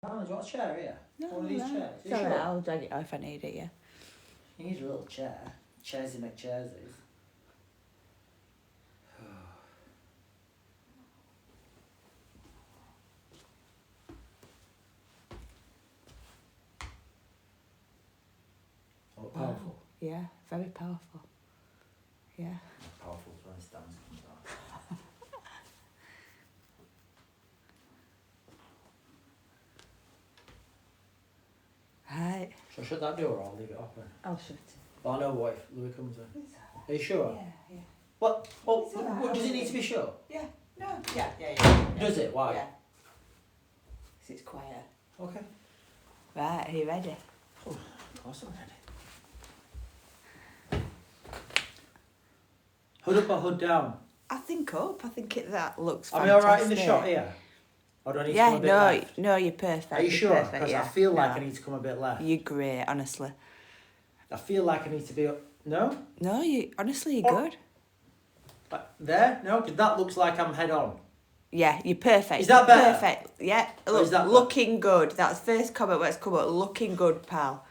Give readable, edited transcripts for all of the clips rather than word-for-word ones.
Oh, do you want a chair here? No, One of these no. chairs? It's alright, I'll drag it off if I need it, yeah. You need a little chair. Chairsy McChairsies. Oh, powerful. Yeah, very powerful. Yeah. Powerful when it stands comes out. Right. Shall I shut that door or I'll leave it open? I'll shut it. Well, I know what if Louis comes in. It's alright. Are you sure? Yeah. What? Oh, It's alright, what does it I'll need to be shut? Yeah. No. Yeah. Does it? Why? Yeah. 'Cause it's quiet. Okay. Right, are you ready? Oh, of course I'm ready. Hood up or hood down? I think up. I think that looks Am I fantastic. alright in the shot here? Or do I need to come Yeah, a bit left? no, you're perfect. Are you You're sure? perfect, Because yeah. I feel like No. I need to come a bit left. You're great, honestly. I feel like I need to be up. No? No, honestly, you're Oh. good. There? No? Because that looks like I'm head on. Yeah, you're perfect. Is that better? Perfect. Yeah, Or is that looking good. That's the first comment where it's come up. Looking good, pal.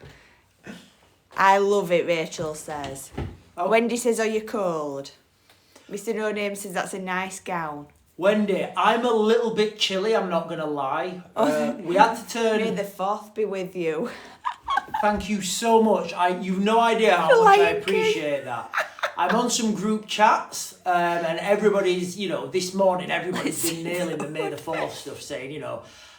I love it, Rachel says. Oh. Wendy says, are you cold? Mr. No Name says, that's a nice gown. Wendy, I'm a little bit chilly, I'm not going to lie. We had to turn... May the 4th be with you. Thank you so much. You've no idea how much I appreciate that. I'm on some group chats, and everybody's, this morning, everybody's been nailing the May the 4th stuff, saying,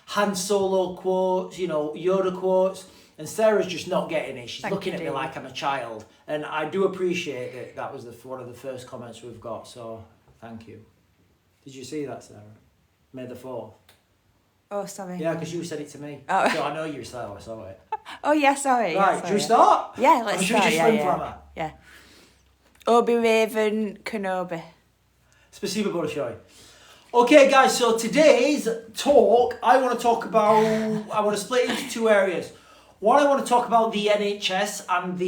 Han Solo quotes, Yoda quotes, and Sarah's just not getting it. She's looking at me like I'm a child, and I do appreciate that. That was one of the first comments we've got, so thank you. Did you see that, Sarah? May the 4th. Oh, sorry. Yeah, because you said it to me. Oh. So I know you saw it. Oh, yeah, sorry. Right, should we start? Yeah, let's Or should we start. just Yeah. flammer? Yeah. Obi-Wan Kenobi. Spasibo Bolshoi. Okay, guys, so today's talk, I want to split it into two areas. One, I want to talk about the NHS and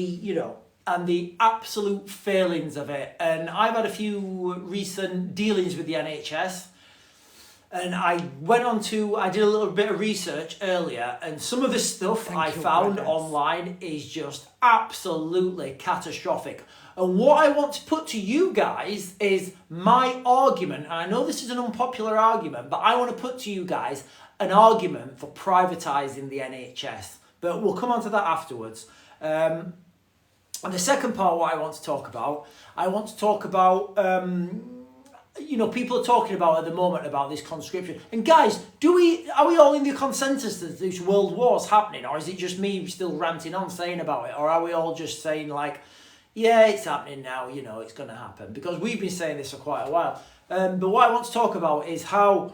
the absolute failings of it. And I've had a few recent dealings with the NHS. And I did a little bit of research earlier, and some of the stuff I found online is just absolutely catastrophic. And what I want to put to you guys is my argument, and I know this is an unpopular argument, but I want to put to you guys an argument for privatising the NHS. But we'll come on to that afterwards. And the second part, what I want to talk about, people are talking about at the moment about this conscription. And guys, are we all in the consensus that this world war's happening, or is it just me still ranting on saying about it, or are we all just saying like, yeah, it's happening now, it's going to happen? Because we've been saying this for quite a while. But what I want to talk about is how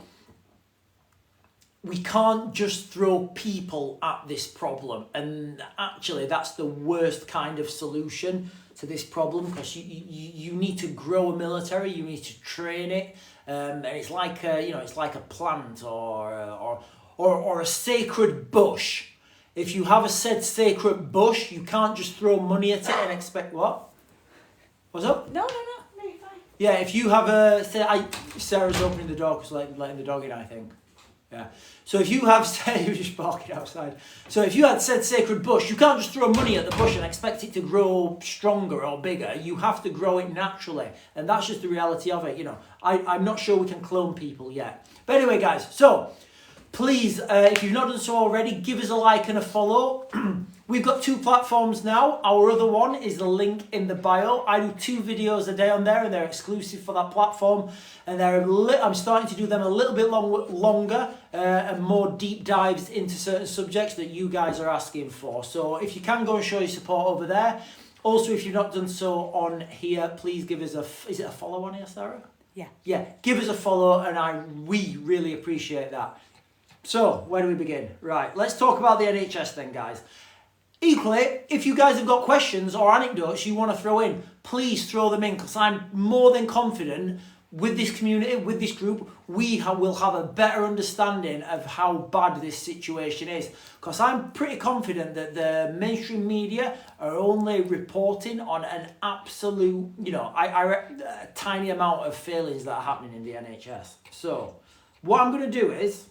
we can't just throw people at this problem, and actually that's the worst kind of solution to this problem, because you need to grow a military, you need to train it, and it's like a plant or a sacred bush. If you have a said sacred bush, you can't just throw money at it and expect what? What's up? No, you're fine. Yeah, if you have Sarah's opening the door because letting the dog in, I think. Yeah. So if you have, you're just barking outside. So if you had said sacred bush, you can't just throw money at the bush and expect it to grow stronger or bigger. You have to grow it naturally. And that's just the reality of it, I'm not sure we can clone people yet. But anyway, guys, so please, if you've not done so already, give us a like and a follow. We've got 2 platforms now. Our other one is the link in the bio. I do 2 videos a day on there, and they're exclusive for that platform. And I'm starting to do them a little bit longer and more deep dives into certain subjects that you guys are asking for. So if you can, go and show your support over there. Also, if you've not done so on here, please give us is it a follow on here, Sarah? Yeah. Yeah, give us a follow, and we really appreciate that. So, where do we begin? Right, let's talk about the NHS then, guys. Equally, if you guys have got questions or anecdotes you want to throw in, please throw them in, because I'm more than confident with this community, with this group, we will have a better understanding of how bad this situation is. Because I'm pretty confident that the mainstream media are only reporting on an absolute, a tiny amount of failings that are happening in the NHS. So, what I'm going to do is,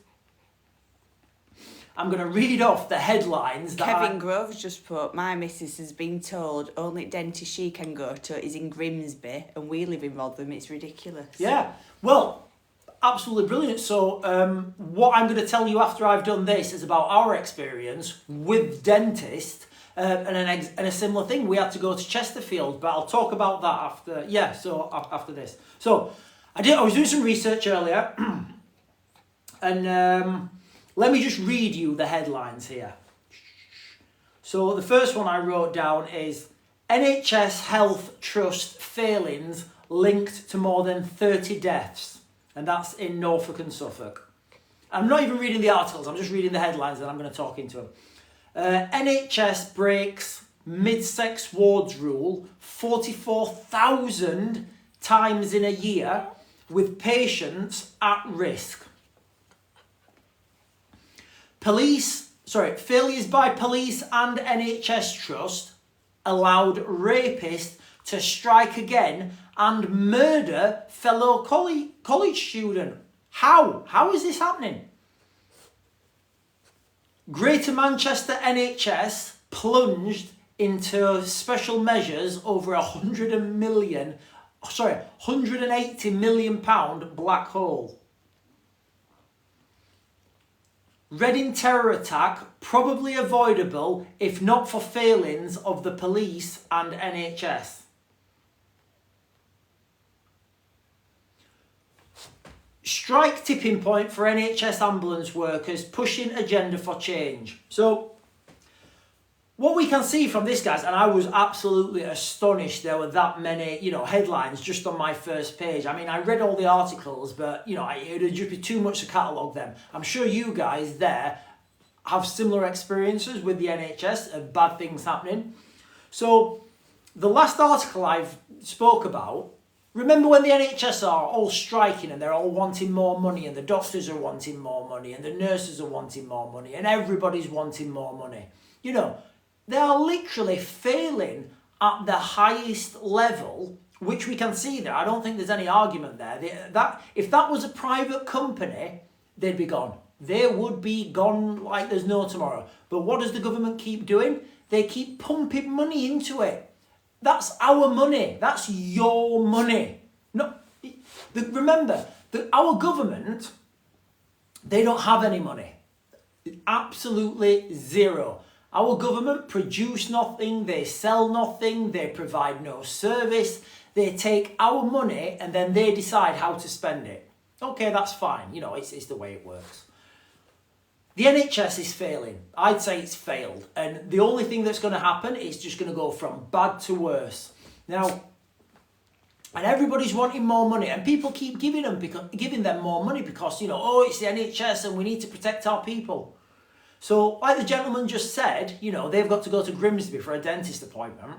I'm going to read off the headlines that Kevin Grove's just put, my missus has been told only dentist she can go to is in Grimsby and we live in Rotherham. It's ridiculous. Yeah, well, absolutely brilliant. So what I'm going to tell you after I've done this is about our experience with dentists and a similar thing. We had to go to Chesterfield, but I'll talk about that after. Yeah, so after this. So I was doing some research earlier, and let me just read you the headlines here. So the first one I wrote down is NHS Health Trust failings linked to more than 30 deaths. And that's in Norfolk and Suffolk. I'm not even reading the articles, I'm just reading the headlines and I'm going to talk into them. NHS breaks mid-sex wards rule 44,000 times in a year with patients at risk. Failures by police and NHS Trust allowed rapists to strike again and murder fellow college student. How? How is this happening? Greater Manchester NHS plunged into special measures over £180 million black hole. Reading terror attack probably avoidable if not for failings of the police and NHS. Strike tipping point for NHS ambulance workers pushing agenda for change. So what we can see from this, guys, and I was absolutely astonished there were that many, headlines just on my first page. I mean, I read all the articles, but, it would just be too much to catalogue them. I'm sure you guys there have similar experiences with the NHS and bad things happening. So the last article I've spoke about, remember when the NHS are all striking and they're all wanting more money and the doctors are wanting more money and the nurses are wanting more money and everybody's wanting more money? They are literally failing at the highest level, which we can see there. I don't think there's any argument there. If that was a private company, they'd be gone. They would be gone like there's no tomorrow. But what does the government keep doing? They keep pumping money into it. That's our money. That's your money. Remember, our government, they don't have any money. Absolutely zero. Our government produce nothing, they sell nothing, they provide no service. They take our money and then they decide how to spend it. Okay, that's fine. It's the way it works. The NHS is failing. I'd say it's failed. And the only thing that's going to happen is just going to go from bad to worse. Now, and everybody's wanting more money and people keep giving them more money because, it's the NHS and we need to protect our people. So, like the gentleman just said, they've got to go to Grimsby for a dentist appointment.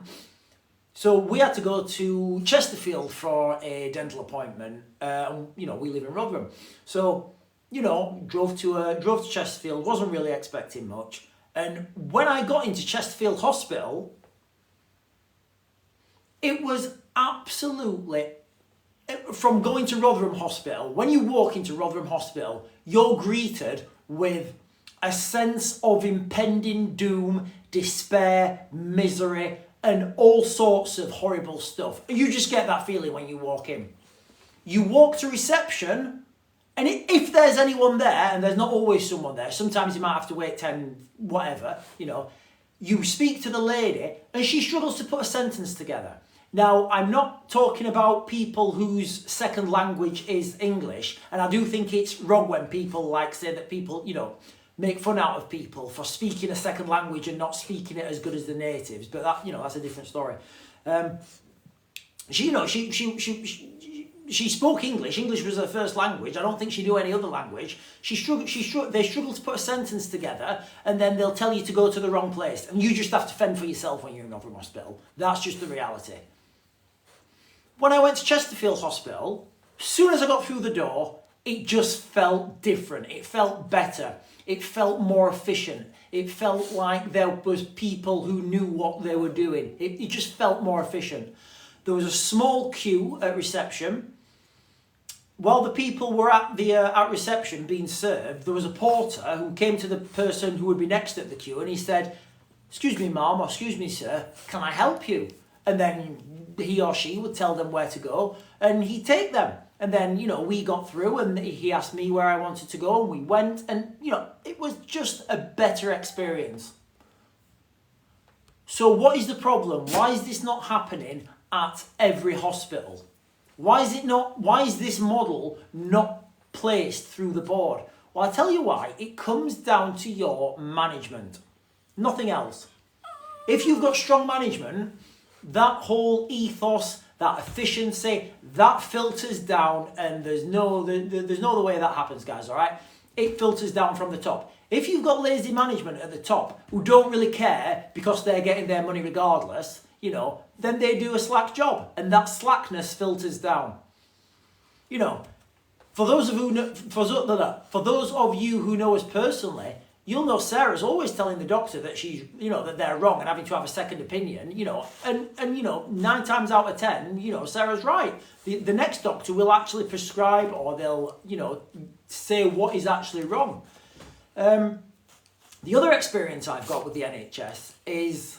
So we had to go to Chesterfield for a dental appointment. We live in Rotherham. So, drove to Chesterfield, wasn't really expecting much. And when I got into Chesterfield Hospital, it was absolutely, from going to Rotherham Hospital, when you walk into Rotherham Hospital, you're greeted with a sense of impending doom, despair, misery, and all sorts of horrible stuff. You just get that feeling when you walk in. You walk to reception, and if there's anyone there, and there's not always someone there, sometimes you might have to wait 10, whatever, you speak to the lady, and she struggles to put a sentence together. Now, I'm not talking about people whose second language is English, and I do think it's wrong when people say that people, make fun out of people for speaking a second language and not speaking it as good as the natives, but that's a different story. She spoke English. English was her first language. I don't think she knew any other language. They struggle to put a sentence together, and then they'll tell you to go to the wrong place, and you just have to fend for yourself when you're in Rotherham Hospital. That's just the reality. When I went to Chesterfield Hospital, as soon as I got through the door, it just felt different. It felt better. It felt more efficient. It felt like there was people who knew what they were doing. It just felt more efficient. There was a small queue at reception. while the people were at reception being served, there was a porter who came to the person who would be next at the queue, and he said, "Excuse me, ma'am," or "Excuse me, sir, can I help you?" And then he or she would tell them where to go, and he'd take them. And then, we got through, and he asked me where I wanted to go, and we went, and, it was just a better experience. So what is the problem? Why is this not happening at every hospital? Why is this model not placed through the board? Well, I'll tell you why. It comes down to your management. Nothing else. If you've got strong management, that whole ethos, that efficiency, that filters down, and there's no other way that happens, guys, all right? It filters down from the top. If you've got lazy management at the top who don't really care because they're getting their money regardless, then they do a slack job, and that slackness filters down. For those of you who know us personally, you'll know Sarah's always telling the doctor that she's, that they're wrong and having to have a second opinion, and 9 times out of 10, Sarah's right. The next doctor will actually prescribe, or they'll, say what is actually wrong. The other experience I've got with the NHS is,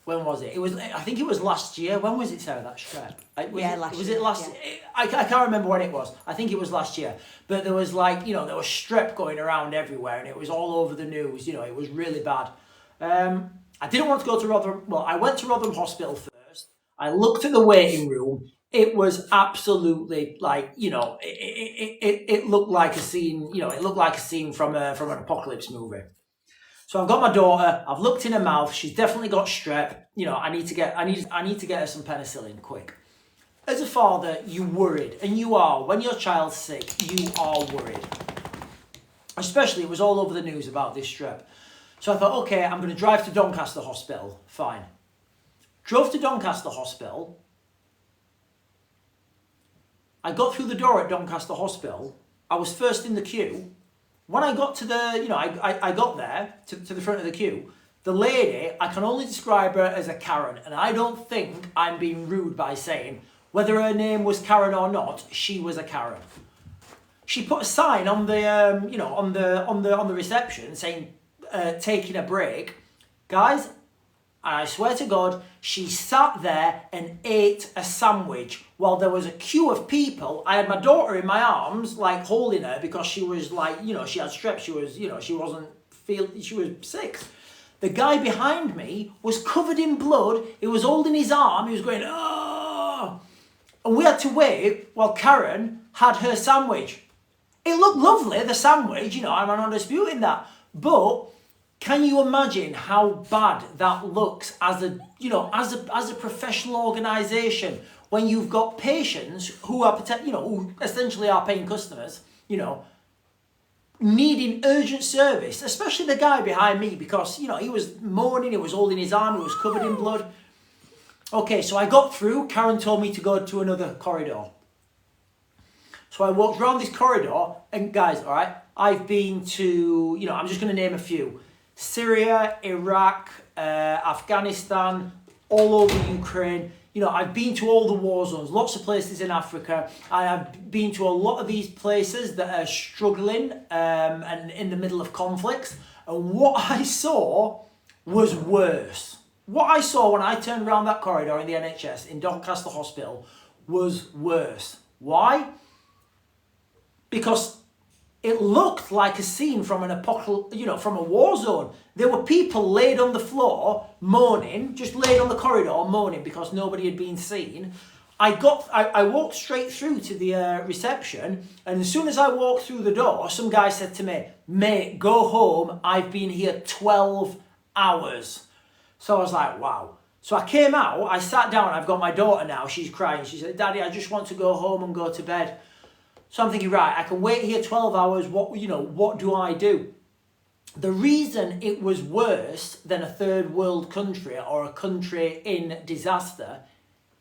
when was it? I think it was last year. When was it, Sarah, that strike? Last year. Was it last year? I can't remember when it was. I think it was last year. But there was there was strep going around everywhere, and it was all over the news. It was really bad. I didn't want to go to Rotherham. Well, I went to Rotherham Hospital first. I looked at the waiting room. It was absolutely it looked like a scene. It looked like a scene from an apocalypse movie. So I've got my daughter. I've looked in her mouth. She's definitely got strep. I need to get her some penicillin quick. As a father, you're worried, and you are. When your child's sick, you are worried. Especially, it was all over the news about this strep. So I thought, okay, I'm going to drive to Doncaster Hospital. Fine. Drove to Doncaster Hospital. I got through the door at Doncaster Hospital. I was first in the queue. When I got to I got there to the front of the queue, the lady, I can only describe her as a Karen, and I don't think I'm being rude by saying whether her name was Karen or not, she was a Karen. She put a sign on the on the reception saying taking a break. Guys, I swear to God, she sat there and ate a sandwich while there was a queue of people. I had my daughter in my arms, holding her because she was she had strep. She was, she was sick. The guy behind me was covered in blood. He was holding his arm. He was going, "Oh!" And we had to wait while Karen had her sandwich. It looked lovely, the sandwich, I'm not disputing that. But can you imagine how bad that looks as a professional organisation when you've got patients who are who essentially are paying customers, needing urgent service, especially the guy behind me because he was moaning, he was holding his arm, he was covered in blood. Okay, so I got through. Karen told me to go to another corridor. So I walked around this corridor, and guys, all right, I've been to, I'm just going to name a few. Syria, Iraq, Afghanistan, all over Ukraine. I've been to all the war zones, lots of places in Africa. I have been to a lot of these places that are struggling and in the middle of conflicts. And what I saw was worse. What I saw when I turned around that corridor in the NHS in Doncaster Hospital was worse. Why? Because it looked like a scene from an apocalypse, from a war zone. There were people laid on the floor moaning, just laid on the corridor moaning because nobody had been seen. I walked straight through to the reception, and as soon as I walked through the door, some guy said to me, "Mate, go home. I've been here 12 hours." So I was like, wow. So I came out, I sat down, I've got my daughter now, she's crying. She said, "Daddy, I just want to go home and go to bed." So I'm thinking, right, I can wait here 12 hours, what do I do? The reason it was worse than a third world country or a country in disaster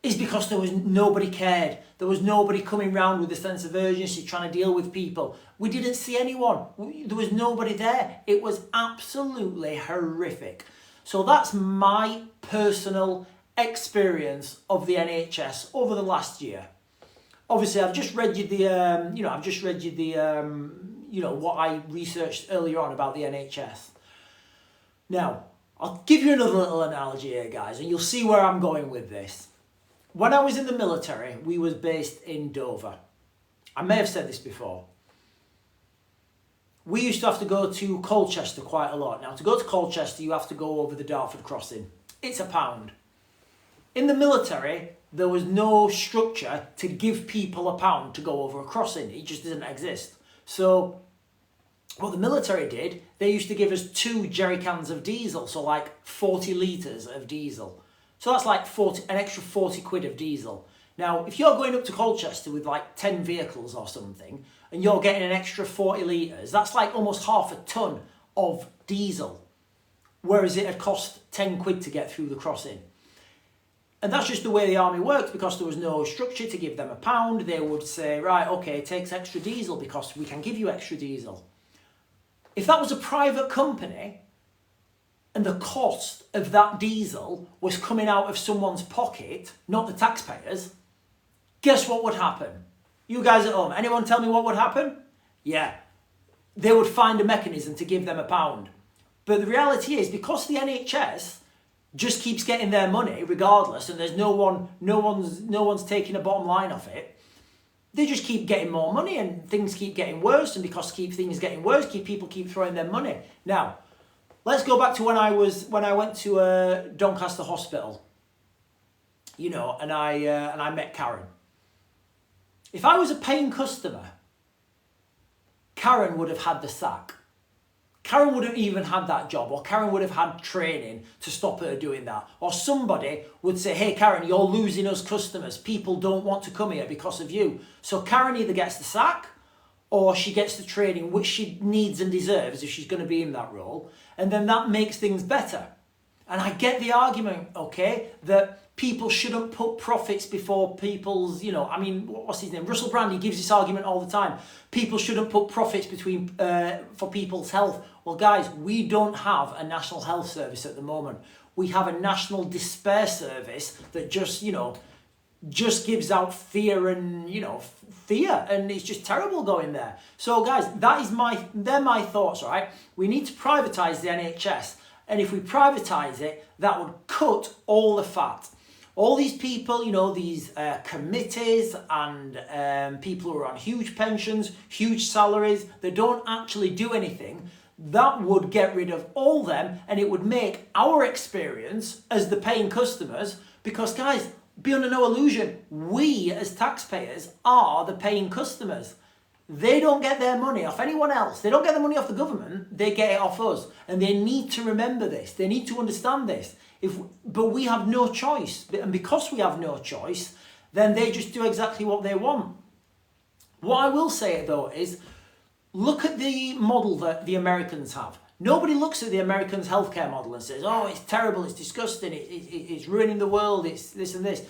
is because there was nobody cared. There was nobody coming round with a sense of urgency trying to deal with people. We didn't see anyone. There was nobody there. It was absolutely horrific. So that's my personal experience of the NHS over the last year. obviously I've just read you what I researched earlier on about the NHS. Now, I'll give you another little analogy here, guys, and you'll see where I'm going with this. When I was in the military, we was based in Dover. I may have said this before. We used to have to go to Colchester quite a lot. Now, to go to Colchester, you have to go over the Dartford crossing. It's £1. In the military, there was no structure to give people £1 to go over a crossing. It just didn't exist. So what the military did, they used to give us 2 jerry cans of diesel, so like 40 litres of diesel. So that's like an extra 40 quid of diesel. Now, if you're going up to Colchester with like 10 vehicles or something, and you're getting an extra 40 litres, that's like almost half a tonne of diesel. Whereas it had cost 10 quid to get through the crossing. And that's just the way the army worked, because there was no structure to give them £1. They would say, right, okay, it takes extra diesel because we can give you extra diesel. If that was a private company and the cost of that diesel was coming out of someone's pocket, not the taxpayers, guess what would happen? You guys at home, anyone tell me what would happen? Yeah, they would find a mechanism to give them £1. But the reality is, because the NHS just keeps getting their money regardless, and there's no one's taking a bottom line off it, they just keep getting more money, and things keep getting worse, and because things getting worse, people keep throwing their money. Now, let's go back to when I went to Doncaster Hospital, and I met Karen. If I was a paying customer, Karen would have had the sack. Karen wouldn't even had that job, or Karen would have had training to stop her doing that. Or somebody would say, hey Karen, you're losing us customers. People don't want to come here because of you. So Karen either gets the sack or she gets the training, which she needs and deserves if she's going to be in that role. And then that makes things better. And I get the argument, okay, that people shouldn't put profits before people's, what's his name? Russell Brand, he gives this argument all the time. People shouldn't put profits for people's health. Well, guys, we don't have a national health service at the moment. We have a national despair service that just gives out fear and, fear. And it's just terrible going there. So, guys, they're my thoughts, right? We need to privatise the NHS. And if we privatise it, that would cut all the fat. All these people, these committees and people who are on huge pensions, huge salaries, they don't actually do anything. That would get rid of all them, and it would make our experience as the paying customers, because guys, be under no illusion, we as taxpayers are the paying customers. They don't get their money off anyone else. They don't get the money off the government. They get it off us. And they need to remember this. They need to understand this. But we have no choice. And because we have no choice, then they just do exactly what they want. What I will say, though, is look at the model that the Americans have. Nobody looks at the Americans' healthcare model and says, oh, it's terrible, it's disgusting, it's ruining the world, it's this and this.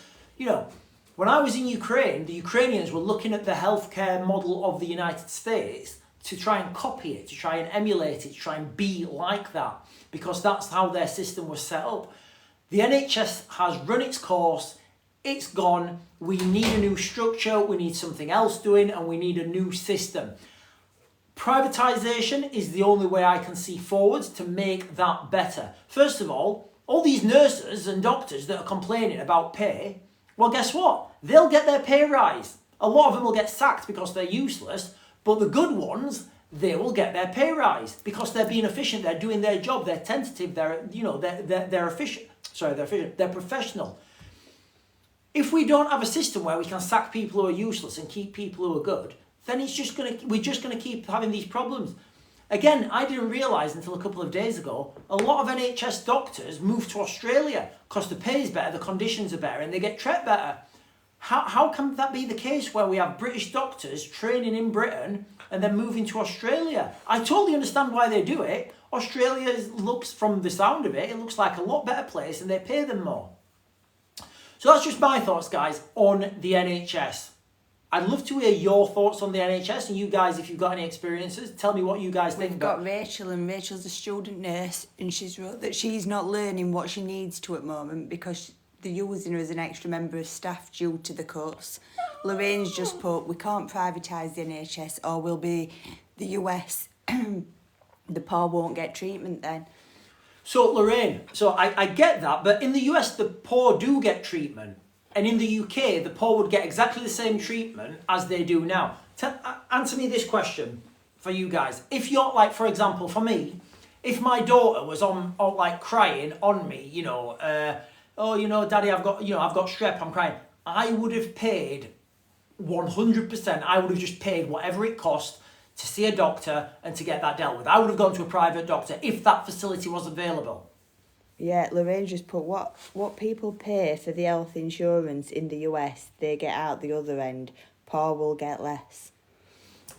When I was in Ukraine, the Ukrainians were looking at the healthcare model of the United States to try and copy it, to try and emulate it, to try and be like that, because that's how their system was set up. The NHS has run its course, it's gone, we need a new structure, we need something else doing, and we need a new system. Privatisation is the only way I can see forward to make that better. First of all these nurses and doctors that are complaining about pay, well, guess what? They'll get their pay rise. A lot of them will get sacked because they're useless, but the good ones, they will get their pay rise because they're being efficient, they're doing their job, they're tentative, they're efficient. They're efficient, they're professional. If we don't have a system where we can sack people who are useless and keep people who are good, then we're just gonna keep having these problems. Again, I didn't realise until a couple of days ago, a lot of NHS doctors move to Australia because the pay is better, the conditions are better, and they get treated better. How can that be the case where we have British doctors training in Britain and then moving to Australia? I totally understand why they do it. Australia looks, from the sound of it, it looks like a lot better place and they pay them more. So that's just my thoughts, guys, on the NHS. I'd love to hear your thoughts on the NHS, and you guys, if you've got any experiences, tell me what you guys think. We've got Rachel, and Rachel's a student nurse, and she's wrote that she's not learning what she needs to at the moment because they're using her as an extra member of staff due to the cuts. Lorraine's just put, we can't privatise the NHS or we'll be the US. The poor won't get treatment then. So Lorraine, so I get that, but in the US the poor do get treatment. And in the UK, the poor would get exactly the same treatment as they do now. Answer me this question for you guys. If you're like, for example, for me, if my daughter was on like crying on me, oh, Daddy, I've got strep, I'm crying, I would have paid 100%. I would have just paid whatever it cost to see a doctor and to get that dealt with. I would have gone to a private doctor if that facility was available. Yeah, Lorraine just put what people pay for the health insurance in the US, they get out the other end. Poor will get less.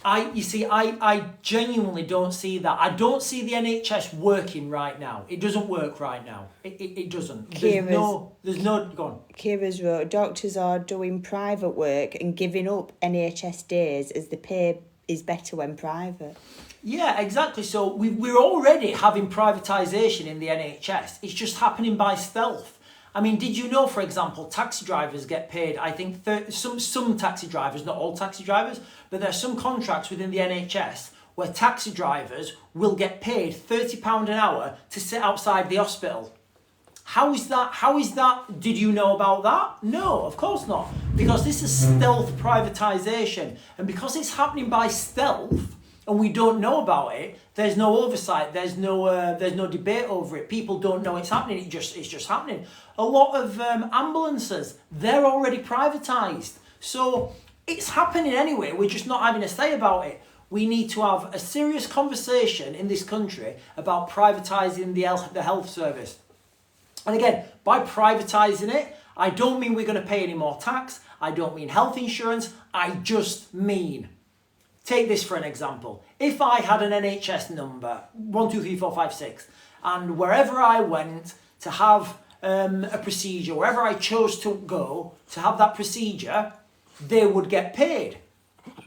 I genuinely don't see that. I don't see the NHS working right now. It doesn't work right now. It doesn't. There's no, go on. Kira's wrote, doctors are doing private work and giving up NHS days as the pay is better when private. Yeah, exactly. So we're already having privatisation in the NHS. It's just happening by stealth. I mean, did you know, for example, taxi drivers get paid, I think, some taxi drivers, not all taxi drivers, but there are some contracts within the NHS where taxi drivers will get paid £30 an hour to sit outside the hospital. How is that? Did you know about that? No, of course not. Because this is stealth privatisation. And because it's happening by stealth, and we don't know about it, there's no oversight, there's no debate over it. People don't know it's happening, it's just happening. A lot of ambulances, they're already privatised. So it's happening anyway, we're just not having a say about it. We need to have a serious conversation in this country about privatising the health service. And again, by privatising it, I don't mean we're going to pay any more tax, I don't mean health insurance, I just mean... Take this for an example. If I had an NHS number, 1, 2, 3, 4, 5, 6, and wherever I went to have a procedure, wherever I chose to go to have that procedure, they would get paid.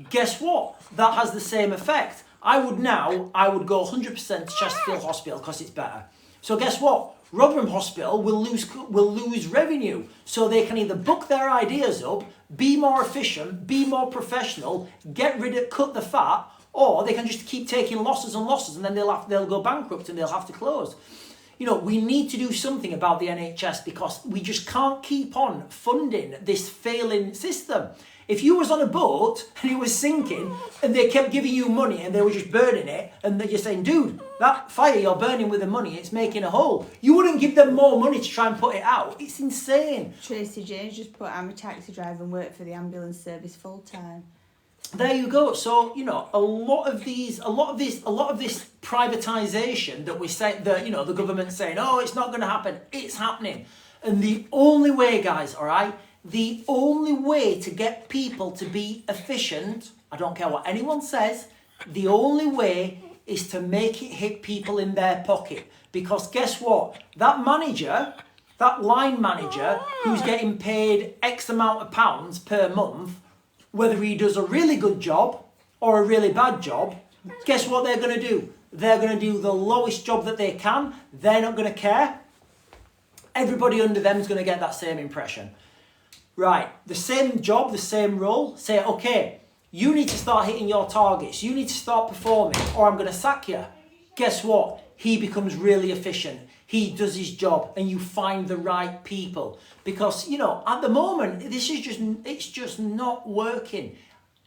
Guess what? That has the same effect. I would go 100% to Chesterfield Hospital because it's better. So guess what? Rotherham Hospital will lose revenue, so they can either book their ideas up, be more efficient, be more professional, cut the fat, or they can just keep taking losses and losses, and then they'll go bankrupt and they'll have to close. We need to do something about the NHS because we just can't keep on funding this failing system. If you was on a boat and it was sinking and they kept giving you money and they were just burning it and they're just saying, dude, that fire you're burning with the money, it's making a hole. You wouldn't give them more money to try and put it out. It's insane. Tracy James just put, I'm a taxi driver and work for the ambulance service full time. There you go. So, a lot of this privatisation that we say, the government's saying, oh, it's not going to happen. It's happening. And the only way, guys, all right, the only way to get people to be efficient, I don't care what anyone says, the only way is to make it hit people in their pocket. Because guess what? That line manager who's getting paid X amount of pounds per month, whether he does a really good job or a really bad job, guess what they're going to do? They're going to do the lowest job that they can. They're not going to care. Everybody under them is going to get that same impression. Right, the same job, the same role, say, okay, you need to start hitting your targets, you need to start performing, or I'm going to sack you. Guess what? He becomes really efficient. He does his job, and you find the right people. Because, at the moment, it's just not working.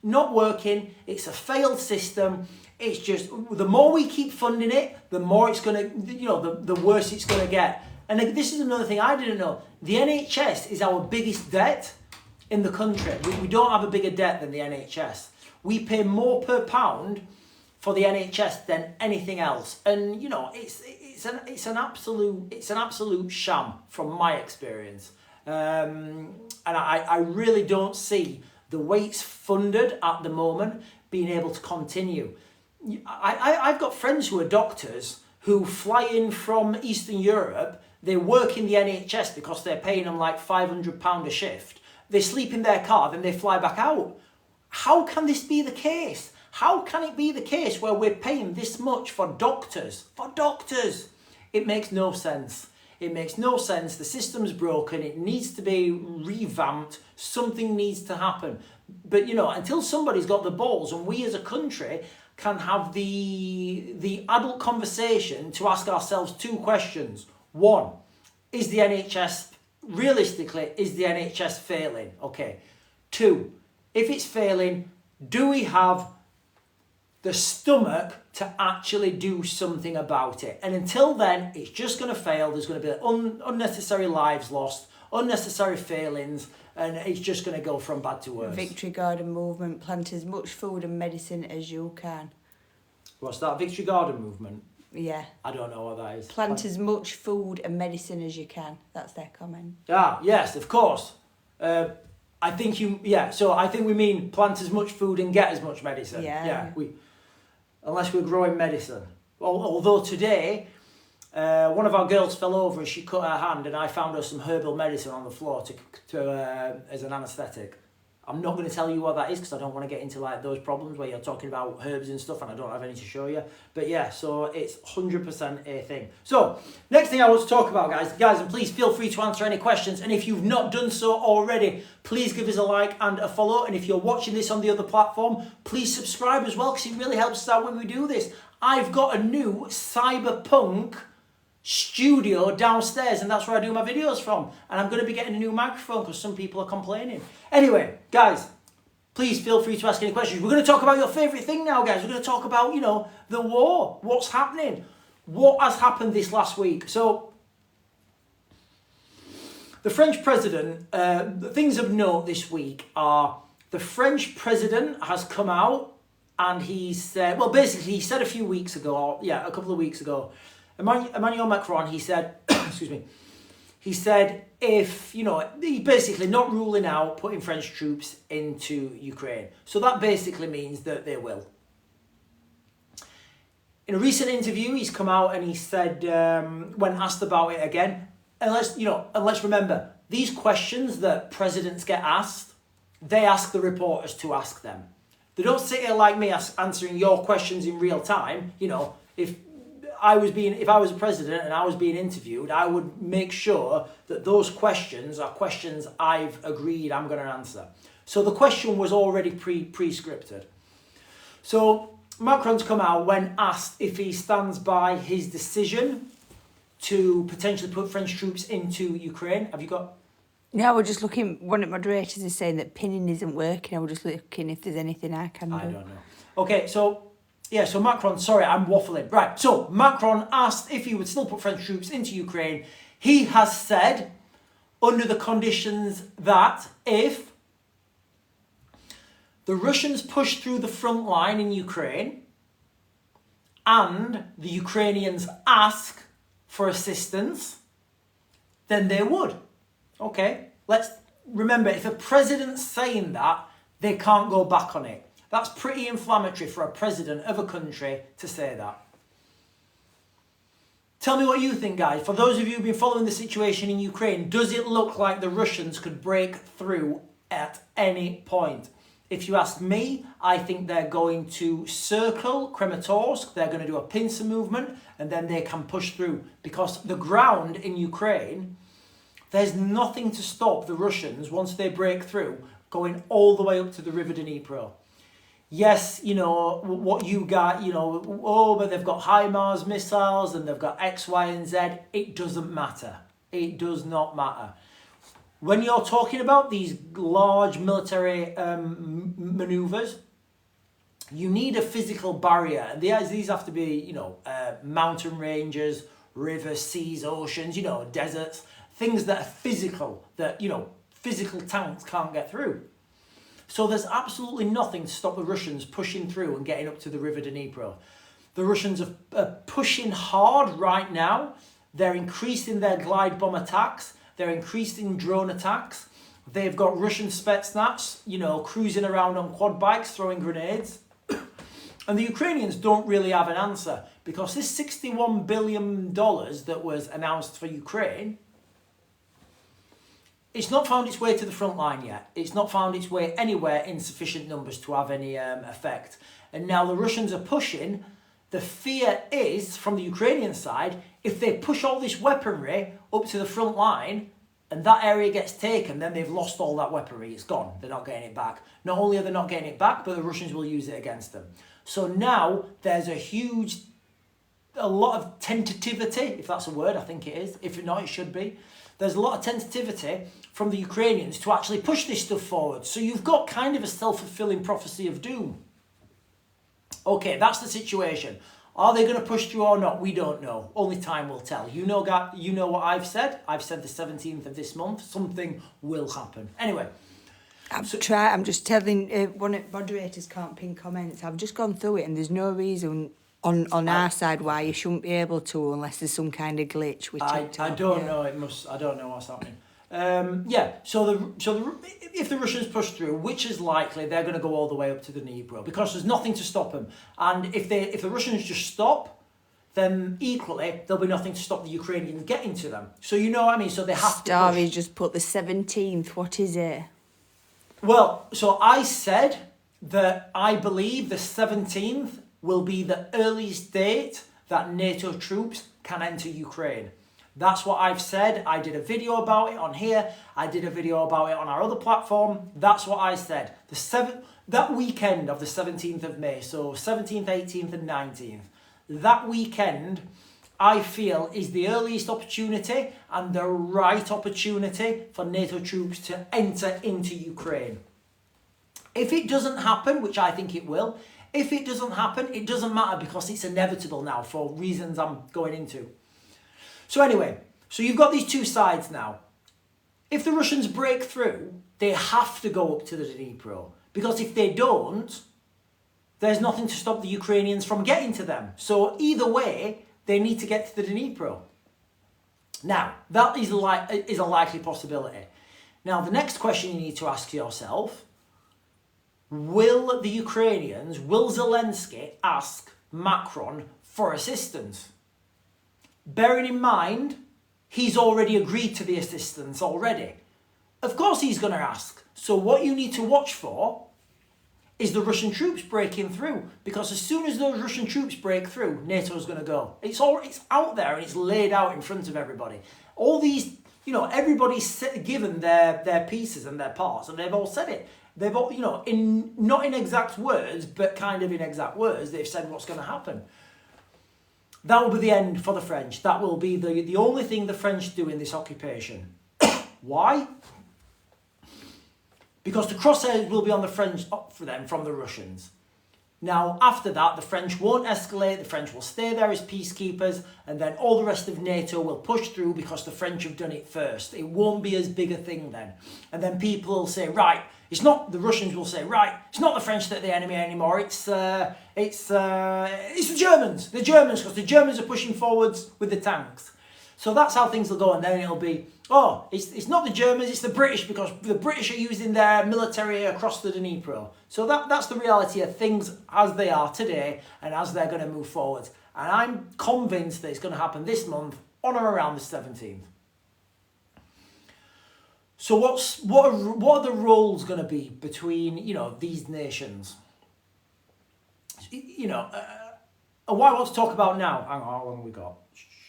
Not working, it's a failed system. It's just, the more we keep funding it, the more it's going to, the worse it's going to get. And this is another thing I didn't know. The NHS is our biggest debt in the country. We don't have a bigger debt than the NHS. We pay more per pound for the NHS than anything else. And it's an absolute sham from my experience. And I really don't see the way it's funded at the moment being able to continue. I've got friends who are doctors who fly in from Eastern Europe. They work in the NHS because they're paying them like £500 a shift. They sleep in their car, then they fly back out. How can this be the case? How can it be the case where we're paying this much for doctors? For doctors! It makes no sense. It makes no sense. The system's broken. It needs to be revamped. Something needs to happen. But, you know, until somebody's got the balls and we as a country can have the adult conversation to ask ourselves two questions. One, is the NHS, realistically, is the NHS failing? Okay. Two, if it's failing, do we have the stomach to actually do something about it? And until then, it's just going to fail. There's going to be unnecessary lives lost, unnecessary failings, and it's just going to go from bad to worse. Victory Garden movement, plant as much food and medicine as you can. What's that, Victory Garden movement? Yeah. I don't know what that is. Plant as much food and medicine as you can. That's their comment. Ah, yes, of course. I think so I think we mean plant as much food and get as much medicine. Yeah. Unless we're growing medicine. Although today, one of our girls fell over and she cut her hand, and I found her some herbal medicine on the floor to as an anaesthetic. I'm not going to tell you what that is because I don't want to get into like those problems where you're talking about herbs and stuff and I don't have any to show you. But yeah, so it's 100% a thing. So next thing I want to talk about, guys, and please feel free to answer any questions. And if you've not done so already, please give us a like and a follow. And if you're watching this on the other platform, please subscribe as well because it really helps us out when we do this. I've got a new cyberpunk studio downstairs, and that's where I do my videos from, and I'm going to be getting a new microphone because some people are complaining. Anyway, guys, please feel free to ask any questions. We're going to talk about your favourite thing now, guys. We're going to talk about, you know, the war, what's happening, what has happened this last week. So the French president, the things of note this week are the French president has come out and he said, well, basically he said a couple of weeks ago, Emmanuel Macron, he said, excuse me, he said if, you know, he basically not ruling out putting French troops into Ukraine. So that basically means that they will. In a recent interview, he's come out and he said, when asked about it again, and let's remember, these questions that presidents get asked, they ask the reporters to ask them. They don't sit here like me answering your questions in real time. You know, if I was a president and I was being interviewed, I would make sure that those questions are questions I've agreed I'm going to answer. So the question was already pre-scripted. So Macron's come out when asked if he stands by his decision to potentially put French troops into Ukraine. Have you got? No, we're just looking. One of my moderators is saying that pinning isn't working. I was just looking if there's anything I can do. I don't know. Okay, so Macron, sorry, I'm waffling. Right, so Macron asked if he would still put French troops into Ukraine. He has said, under the conditions that if the Russians push through the front line in Ukraine and the Ukrainians ask for assistance, then they would. Okay, let's remember, if a president's saying that, they can't go back on it. That's pretty inflammatory for a president of a country to say that. Tell me what you think, guys. For those of you who've been following the situation in Ukraine, does it look like the Russians could break through at any point? If you ask me, I think they're going to circle Kramatorsk, they're going to do a pincer movement, and then they can push through. Because the ground in Ukraine, there's nothing to stop the Russians, once they break through, going all the way up to the River Dnipro. Yes, you know, what you got, you know, but they've got HIMARS missiles and they've got X, Y, and Z. It doesn't matter. It does not matter. When you're talking about these large military maneuvers, you need a physical barrier. And these have to be, you know, mountain ranges, rivers, seas, oceans, you know, deserts, things that are physical, that, you know, physical tanks can't get through. So there's absolutely nothing to stop the Russians pushing through and getting up to the River Dnipro. The Russians are pushing hard right now. They're increasing their glide bomb attacks. They're increasing drone attacks. They've got Russian Spetsnaz, you know, cruising around on quad bikes, throwing grenades. And the Ukrainians don't really have an answer because this $61 billion that was announced for Ukraine, it's not found its way to the front line yet. It's not found its way anywhere in sufficient numbers to have any effect. And now the Russians are pushing The fear is, from the Ukrainian side, if they push all this weaponry up to the front line and that area gets taken, then they've lost all that weaponry. It's gone. They're not getting it back. Not only are they not getting it back, but the Russians will use it against them. So now there's a lot of tentativity, if that's a word, I think it is. If not, it should be. There's a lot of tentativity from the Ukrainians to actually push this stuff forward. So you've got kind of a self-fulfilling prophecy of doom. Okay, that's the situation. Are they going to push through or not? We don't know. Only time will tell. You know what I've said. I've said the 17th of this month. Something will happen. Anyway. I'm just telling, one of the moderators can't pin comments. I've just gone through it and there's no reason on our side why you shouldn't be able to unless there's some kind of glitch with TikTok. I don't know. I don't know what's happening. So if the Russians push through, which is likely, they're going to go all the way up to the Dnipro because there's nothing to stop them. And if the Russians just stop, then equally there'll be nothing to stop the Ukrainians getting to them. So you know what I mean. So they have to. Starry just put the 17th. What is it? Well, so I said that I believe the 17th will be the earliest date that NATO troops can enter Ukraine. That's what I've said. I did a video about it on here. I did a video about it on our other platform. That's what I said. That weekend of the 17th of May, so 17th, 18th and 19th, that weekend I feel is the earliest opportunity and the right opportunity for NATO troops to enter into Ukraine. If it doesn't happen, which I think it will, if it doesn't happen, it doesn't matter because it's inevitable now for reasons I'm going into. So anyway, so you've got these two sides now. If the Russians break through, they have to go up to the Dnipro because if they don't, there's nothing to stop the Ukrainians from getting to them. So either way, they need to get to the Dnipro. Now, that is a likely possibility. Now, the next question you need to ask yourself, will Zelensky ask Macron for assistance? Bearing in mind, he's already agreed to the assistance already. Of course he's going to ask. So what you need to watch for is the Russian troops breaking through. Because as soon as those Russian troops break through, NATO's going to go. It's out there and it's laid out in front of everybody. All these, everybody's given their pieces and their parts, and they've all said it. They've all, not in exact words, but kind of in exact words, they've said what's going to happen. That will be the end for the French. That will be the only thing the French do in this occupation. Why? Because the crosshairs will be on the French for them from the Russians. Now, after that, the French won't escalate. The French will stay there as peacekeepers, and then all the rest of NATO will push through because the French have done it first. It won't be as big a thing then. And then people will say, right, the Russians will say, right, it's not the French that are the enemy anymore. It's the Germans. The Germans, because the Germans are pushing forwards with the tanks. So that's how things will go, and then it'll be, it's not the Germans, it's the British, because the British are using their military across the Dnipro. So that's the reality of things as they are today and as they're going to move forward. And I'm convinced that it's going to happen this month on or around the 17th. So what are the roles going to be between, these nations? What I want to talk about now, hang on, how long have we got?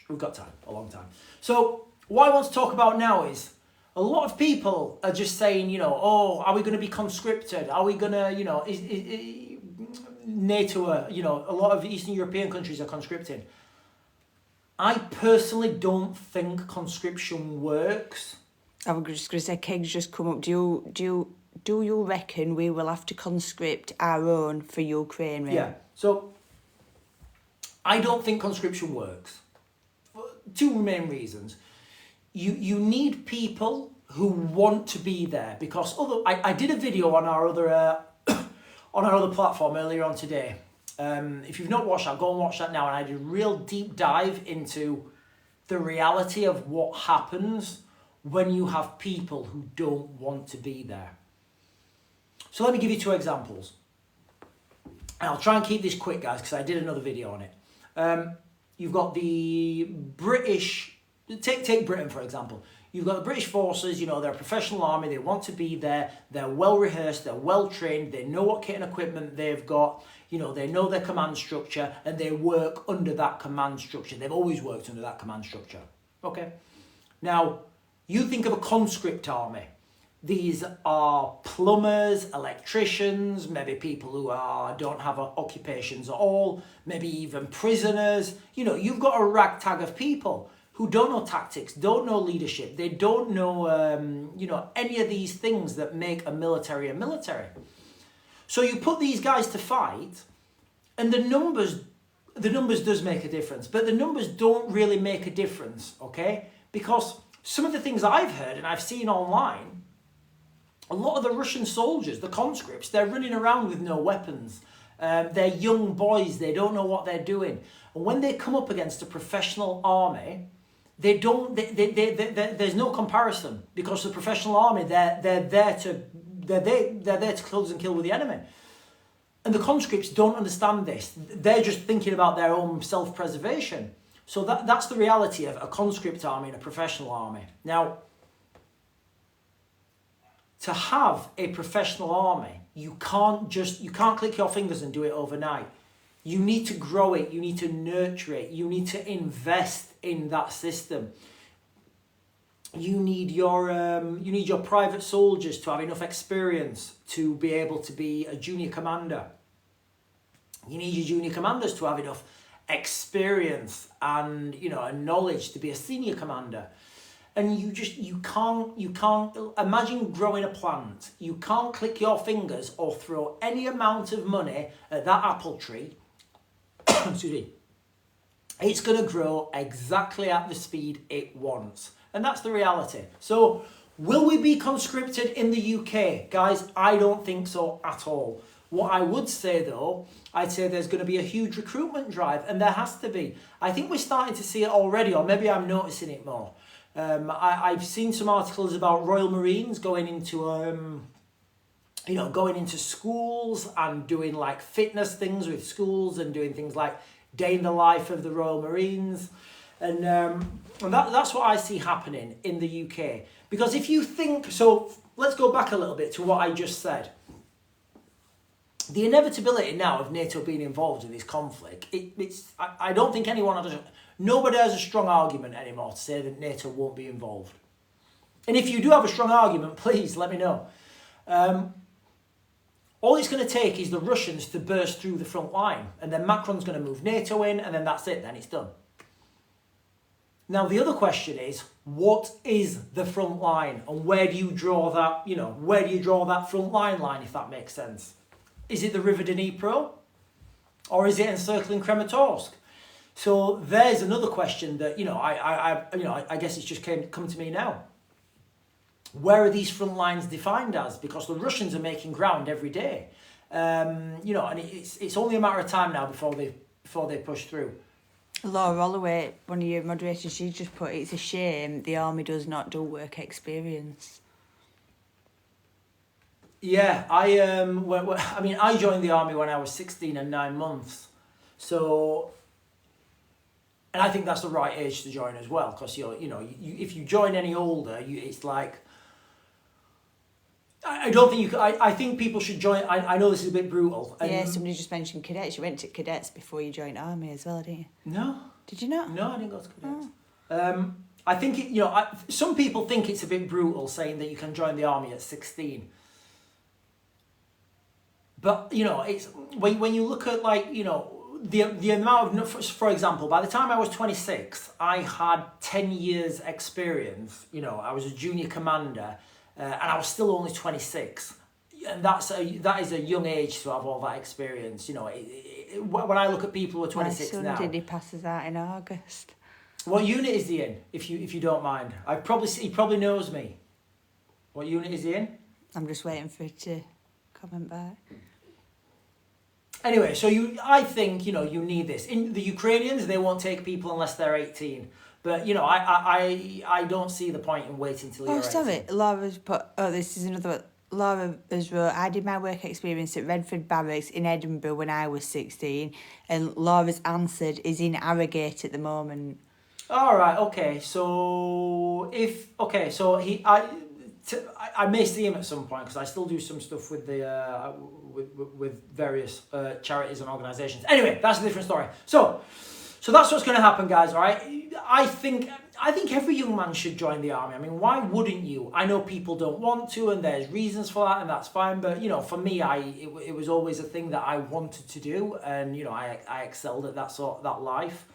We've got time, a long time. So what I want to talk about now is a lot of people are just saying, are we going to be conscripted? Are we going to, is NATO, a lot of Eastern European countries are conscripted. I personally don't think conscription works. I was just going to say, Keg's just come up. Do you reckon we will have to conscript our own for Ukraine? Right? Yeah. So I don't think conscription works. Two main reasons. You need people who want to be there, because I did a video on our other platform earlier on today. If you've not watched that, go and watch that now. And I did a real deep dive into the reality of what happens when you have people who don't want to be there. So let me give you two examples. And I'll try and keep this quick, guys, because I did another video on it. You've got the British, take Britain for example. You've got the British forces, you know, they're a professional army, they want to be there, they're well rehearsed, they're well trained, they know what kit and equipment they've got, you know, they know their command structure, and they work under that command structure. They've always worked under that command structure. Okay. Now, you think of a conscript army. These are plumbers, electricians, maybe people who don't have occupations at all, maybe even prisoners. You know, you've got a ragtag of people who don't know tactics, don't know leadership. They don't know, you know, any of these things that make a military a military. So you put these guys to fight, and the numbers does make a difference, but the numbers don't really make a difference, okay? Because some of the things I've heard and I've seen online, a lot of the Russian soldiers, the conscripts, they're running around with no weapons. They're young boys, they don't know what they're doing. And when they come up against a professional army, there's no comparison, because the professional army, they're there to close and kill with the enemy. And the conscripts don't understand this. They're just thinking about their own self-preservation. So that's the reality of a conscript army and a professional army. Now, to have a professional army, you can't click your fingers and do it overnight. You need to grow it, you need to nurture it, you need to invest in that system. You need your private soldiers to have enough experience to be able to be a junior commander. You need your junior commanders to have enough experience and, you know, and knowledge to be a senior commander. And you can't imagine growing a plant. You can't click your fingers or throw any amount of money at that apple tree. Excuse me. It's going to grow exactly at the speed it wants. And that's the reality. So, will we be conscripted in the UK? Guys, I don't think so at all. What I would say though, I'd say there's going to be a huge recruitment drive, and there has to be. I think we're starting to see it already, or maybe I'm noticing it more. I've seen some articles about Royal Marines going into schools and doing like fitness things with schools and doing things like day in the life of the Royal Marines. And that's what I see happening in the UK. Because if you think, so let's go back a little bit to what I just said. The inevitability now of NATO being involved in this conflict, I don't think nobody has a strong argument anymore to say that NATO won't be involved. And if you do have a strong argument, please let me know. All it's going to take is the Russians to burst through the front line, and then Macron's going to move NATO in, and then that's it, then it's done. Now, the other question is, what is the front line, and where do you draw that front line, if that makes sense? Is it the River Dnipro, or is it encircling Kramatorsk? So there's another question that I guess it's just come to me now. Where are these front lines defined as? Because the Russians are making ground every day, and it's only a matter of time now before they push through. Laura Holloway, one of your moderators, she just put, it's a shame the army does not do work experience. Yeah, I joined the army when I was 16 and 9 months, so, and I think that's the right age to join as well, because if you join any older, it's like, I don't think you. I think people should join. I know this is a bit brutal. Yeah, somebody just mentioned cadets. You went to cadets before you joined army as well, didn't you? No. Did you not? No, I didn't go to cadets. I think some people think it's a bit brutal saying that you can join the army at 16. But it's when you look at the amount of, for example, by the time I was 26, I had 10 years experience. I was a junior commander. And I was still only 26, and that is a young age to have all that experience. When I look at people who are 26 now. My son did, he passes out in August. What unit is he in? If you don't mind, he probably knows me. What unit is he in? I'm just waiting for it to comment back. Anyway, so I think you need this. In the Ukrainians, they won't take people unless they're 18. But, I don't see the point in waiting till you're 18. Oh, sorry. Laura's put... Oh, this is another one. Laura has wrote, I did my work experience at Redford Barracks in Edinburgh when I was 16. And Laura's answered is in Harrogate at the moment. All right. Okay. So I may see him at some point because I still do some stuff with the with various charities and organisations. Anyway, that's a different story. So that's what's going to happen, guys. All right. I think every young man should join the army. I mean, why wouldn't you? I know people don't want to, and there's reasons for that, and that's fine. But you know, for me, it was always a thing that I wanted to do, and you know, I excelled at that life.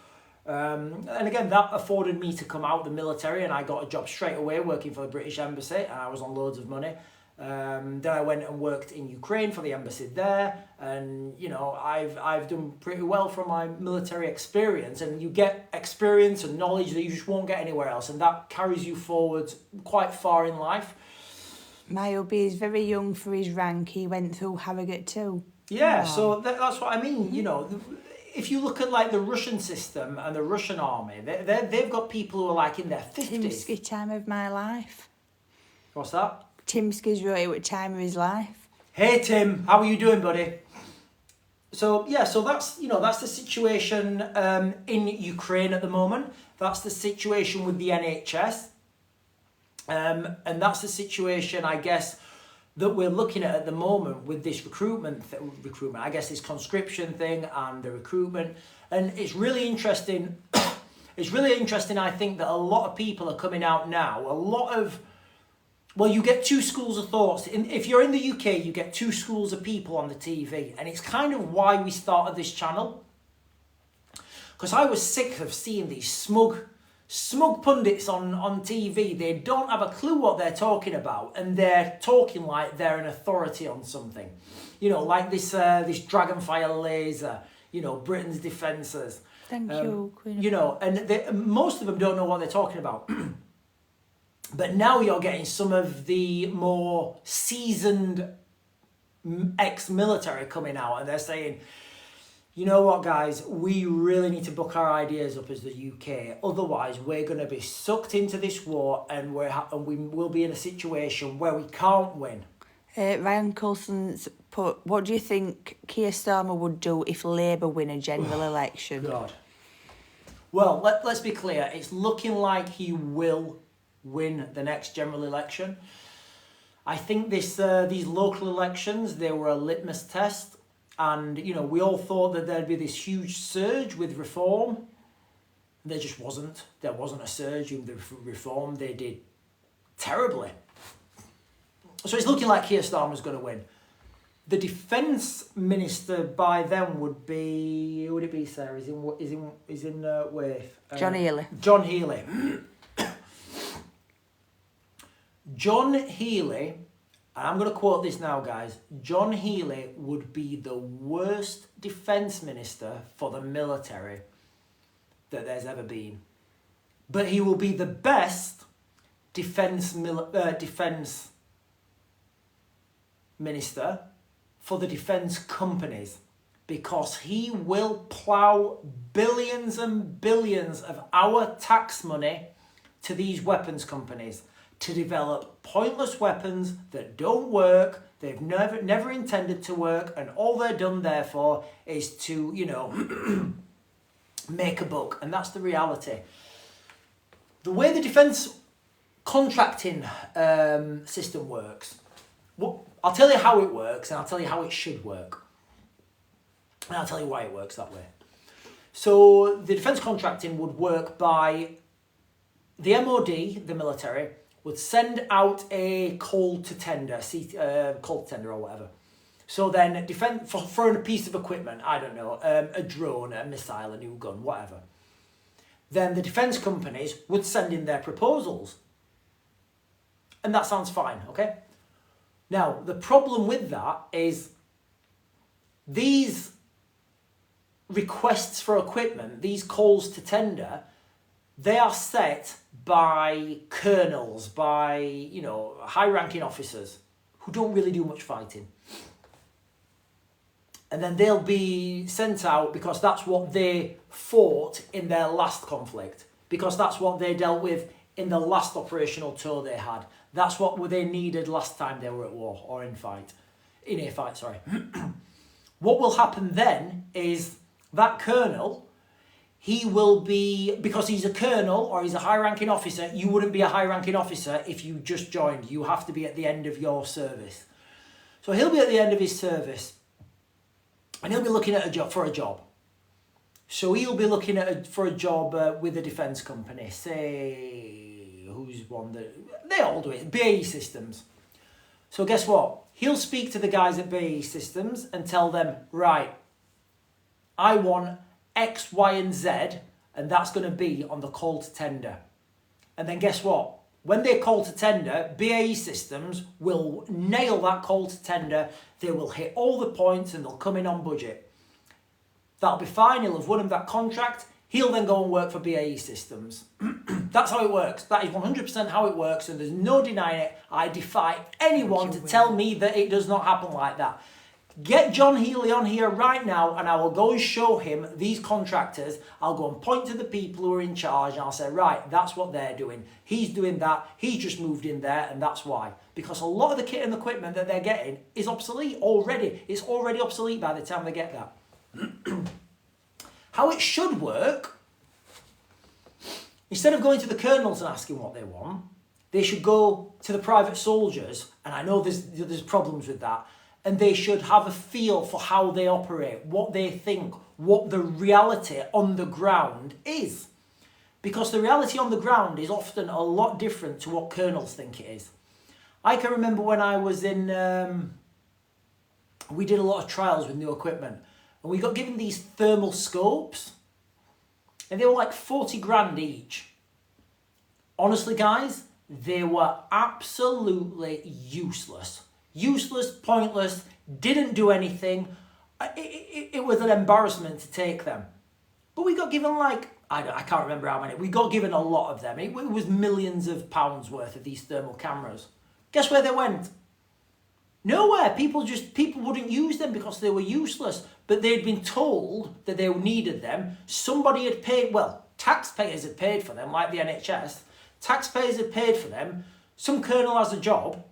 And again, that afforded me to come out of the military, and I got a job straight away working for the British Embassy, and I was on loads of money. Then I went and worked in Ukraine for the embassy there, and you know, I've done pretty well from my military experience, and you get experience and knowledge that you just won't get anywhere else, and that carries you forward quite far in life. My hubby is very young for his rank. He went through Harrogate too. Yeah, so that's what I mean. You know, if you look at like the Russian system and the Russian army, they've got people who are like in their 50s. Timsky time of my life. What's that? Timsky's wrote it at time of his life. Hey Tim, how are you doing, buddy? So yeah, so that's the situation in Ukraine at the moment. That's the situation with the NHS, and that's the situation, I guess, that we're looking at the moment with this recruitment. I guess this conscription thing and the recruitment, and it's really interesting. It's really interesting. I think that a lot of people are coming out now. Well, you get two schools of thoughts. If you're in the UK, you get two schools of people on the TV. And it's kind of why we started this channel. Because I was sick of seeing these smug pundits on TV. They don't have a clue what they're talking about. And they're talking like they're an authority on something. You know, like this Dragonfire laser, you know, Britain's defences. Thank you, Queen. You know, and most of them don't know what they're talking about. But now you're getting some of the more seasoned ex-military coming out, and they're saying, you know what, guys, we really need to book our ideas up as the UK. Otherwise, we're going to be sucked into this war, and we will be in a situation where we can't win. Ryan Coulson's put, what do you think Keir Starmer would do if Labour win a general election? God. Well, let's be clear. It's looking like he will win the next general election. I think these local elections, they were a litmus test, and you know, we all thought that there'd be this huge surge with reform. There just wasn't. There wasn't a surge in the reform. They did terribly. So it's looking like Keir Starmer's going to win. The defence minister by then would be, who would it be, Sarah? He's in Waith. John Healey. John Healey. John Healey, and I'm going to quote this now, guys. John Healey would be the worst defence minister for the military that there's ever been. But he will be the best defence minister for the defence companies, because he will plough billions and billions of our tax money to these weapons companies to develop pointless weapons that don't work, they've never intended to work, and all they're done therefore is to, you know, make a buck. And that's the reality. The way the defence contracting system works, I'll tell you how it works, and I'll tell you how it should work. And I'll tell you why it works that way. So the defence contracting would work by the MOD, the military, would send out a call to tender or whatever. So then for a piece of equipment, I don't know, a drone, a missile, a new gun, whatever. Then the defence companies would send in their proposals. And that sounds fine, okay? Now, the problem with that is these requests for equipment, these calls to tender, they are set by colonels, by, you know, high-ranking officers who don't really do much fighting. And then they'll be sent out because that's what they fought in their last conflict, because that's what they dealt with in the last operational tour they had. That's what they needed last time they were at war or in a fight. What will happen then is that colonel, he will be, because he's a colonel or he's a high-ranking officer, you wouldn't be a high-ranking officer if you just joined. You have to be at the end of your service. So he'll be at the end of his service, and he'll be looking at a job. So he'll be looking for a job with a defence company. Say, who's one that... They all do it. BAE Systems. So guess what? He'll speak to the guys at BAE Systems and tell them, right, I want X, Y, and Z, and that's going to be on the call to tender. And then guess what? When they call to tender, BAE Systems will nail that call to tender. They will hit all the points and they'll come in on budget. That'll be fine. He'll have won that contract. He'll then go and work for BAE Systems. That's how it works. That is 100% how it works, and there's no denying it. I defy anyone to tell me that it does not happen like that. Get John Healy on here right now, and I will go and show him these contractors. I'll go and point to the people who are in charge, and I'll say, right, that's what they're doing. He's doing that. He's just moved in there, and that's why. Because a lot of the kit and equipment that they're getting is obsolete already. It's already obsolete by the time they get that. How it should work, instead of going to the colonels and asking what they want, they should go to the private soldiers, and I know there's problems with that, and they should have a feel for how they operate, what they think, what the reality on the ground is. Because the reality on the ground is often a lot different to what colonels think it is. I can remember when I was in, we did a lot of trials with new equipment, and we got given these thermal scopes, and they were like 40 grand each. Honestly, guys, they were absolutely useless. Useless, pointless, didn't do anything. It was an embarrassment to take them. But we got given like, I can't remember how many, we got given a lot of them. It was millions of pounds worth of these thermal cameras. Guess where they went? Nowhere. People wouldn't use them because they were useless. But they'd been told that they needed them. Somebody had paid, well, taxpayers had paid for them, like the NHS. Taxpayers had paid for them. Some colonel has a job,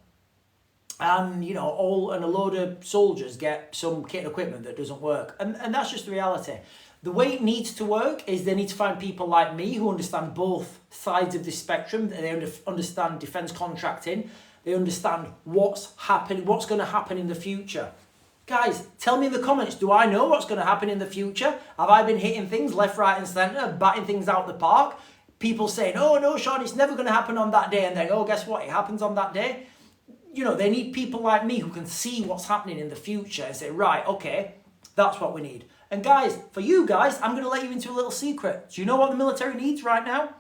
and a load of soldiers get some kit and equipment that doesn't work. And that's just the reality. The way it needs to work is they need to find people like me who understand both sides of the spectrum. They understand defence contracting. They understand what's going to happen in the future. Guys, tell me in the comments, do I know what's going to happen in the future? Have I been hitting things left, right and centre, batting things out the park? People saying, oh no, Sean, it's never going to happen on that day. And then, oh, guess what? It happens on that day. They need people like me who can see what's happening in the future and say, right, okay, that's what we need. And guys, for you guys, I'm going to let you into a little secret. Do you know what the military needs right now?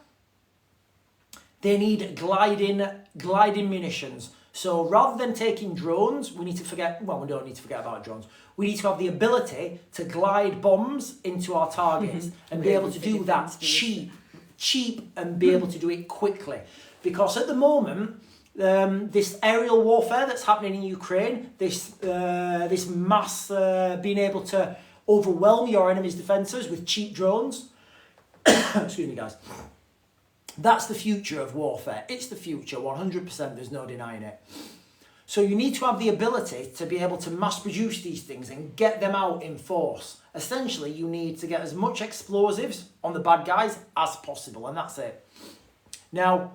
They need gliding munitions. So rather than taking drones, we don't need to forget about drones. We need to have the ability to glide bombs into our targets and be able to do that cheap and be able to do it quickly. Because at the moment, this aerial warfare that's happening in Ukraine, this mass being able to overwhelm your enemy's defences with cheap drones, excuse me guys, that's the future of warfare. It's the future, 100%, there's no denying it. So you need to have the ability to be able to mass produce these things and get them out in force. Essentially, you need to get as much explosives on the bad guys as possible, and that's it. Now,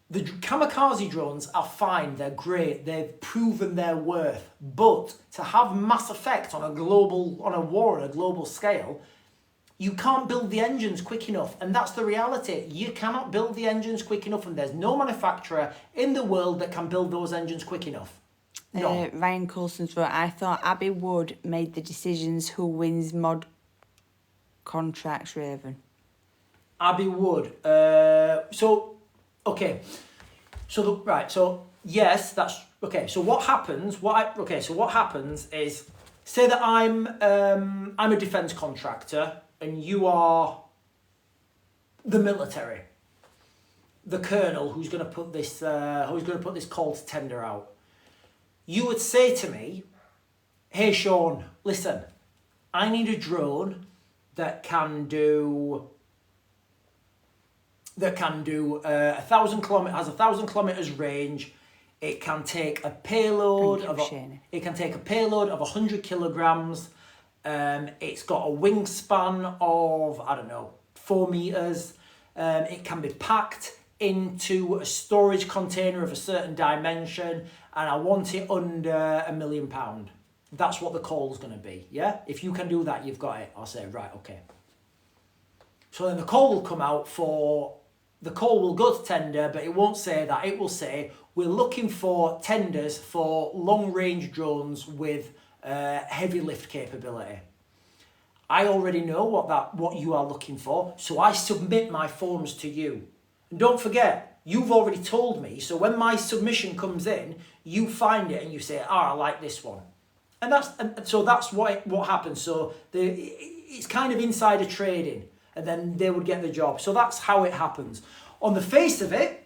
the kamikaze drones are fine, they're great, they've proven their worth, but to have mass effect on a war on a global scale, you can't build the engines quick enough, and that's the reality. You cannot build the engines quick enough, and there's no manufacturer in the world that can build those engines quick enough. No. Ryan Coulson's wrote, I thought Abbey Wood made the decisions who wins mod contracts, Raven. Abbey Wood. Yes, that's okay. So what happens? What happens is, say that I'm a defence contractor and you are the military, the colonel who's going to put this call to tender out. You would say to me, "Hey Sean, listen, I need a drone that can do 1,000 kilometers, has 1,000 kilometers range. It can take a payload of 100 kilograms, It's got a wingspan of, I don't know, 4 meters. It can be packed into a storage container of a certain dimension, and I want it under £1 million. That's what the call's going to be, yeah? If you can do that, you've got it. I'll say, right, okay. So then the call will come out the call will go to tender, but it won't say that. It will say, we're looking for tenders for long-range drones with heavy lift capability. I already know what you are looking for, so I submit my forms to you. And don't forget, you've already told me, so when my submission comes in, you find it and you say, I like this one. And so that's what happens. So it's kind of insider trading, and then they would get the job. So that's how it happens. On the face of it,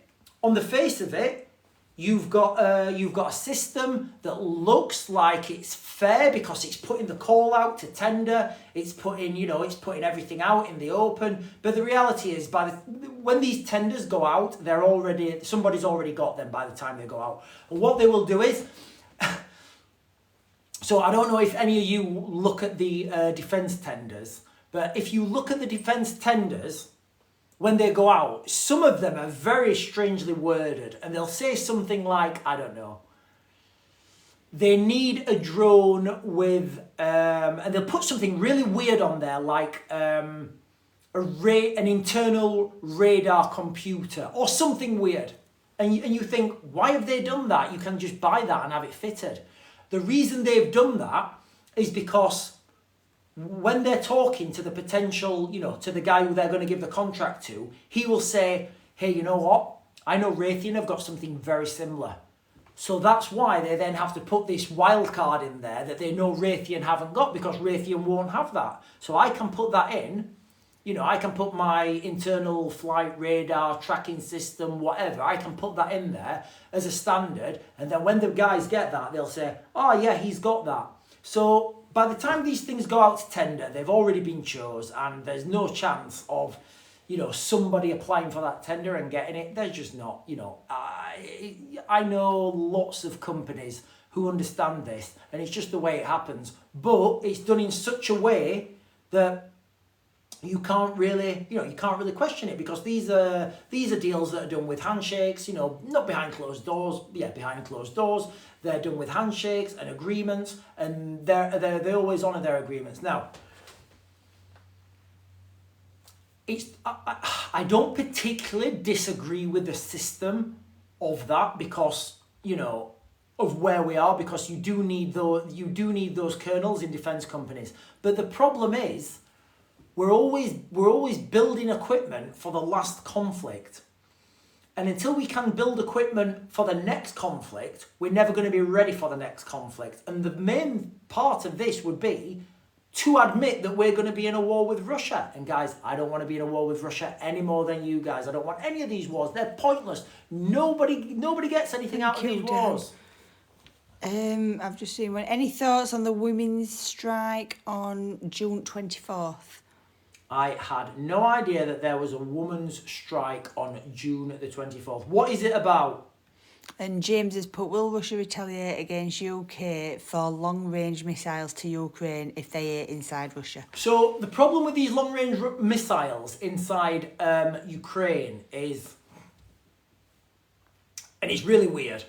you've got a system that looks like it's fair because it's putting the call out to tender. It's putting everything out in the open. But the reality is, when these tenders go out, somebody's already got them by the time they go out. And what they will do is. So I don't know if any of you look at the defence tenders, but if you look at the defence tenders, when they go out, some of them are very strangely worded, and they'll say something like, I don't know, they need a drone with, and they'll put something really weird on there, like an internal radar computer, or something weird. And you think, why have they done that? You can just buy that and have it fitted. The reason they've done that is because when they're talking to the potential, to the guy who they're going to give the contract to, he will say, hey, you know what? I know Raytheon have got something very similar. So that's why they then have to put this wild card in there that they know Raytheon haven't got, because Raytheon won't have that. So I can put that in. I can put my internal flight radar tracking system, whatever, I can put that in there as a standard. And then when the guys get that, they'll say, oh yeah, he's got that. So by the time these things go out to tender, they've already been chose, and there's no chance of, somebody applying for that tender and getting it. There's just not, I know lots of companies who understand this, and it's just the way it happens. But it's done in such a way that you can't really question it, because these are deals that are done with handshakes, not behind closed doors. Yeah, behind closed doors. They're done with handshakes and agreements, and they always honour their agreements. Now, I don't particularly disagree with the system of that, because of where we are, because you do need those kernels in defence companies. But the problem is, we're always building equipment for the last conflict. And until we can build equipment for the next conflict, we're never going to be ready for the next conflict. And the main part of this would be to admit that we're going to be in a war with Russia. And guys, I don't want to be in a war with Russia any more than you guys. I don't want any of these wars. They're pointless. Nobody gets anything out of these wars. I've just seen one. Any thoughts on the women's strike on June 24th? I had no idea that there was a women's strike on June the 24th. What is it about? And James has put, will Russia retaliate against UK for long-range missiles to Ukraine if they are inside Russia? So the problem with these long-range missiles inside Ukraine is, and it's really weird,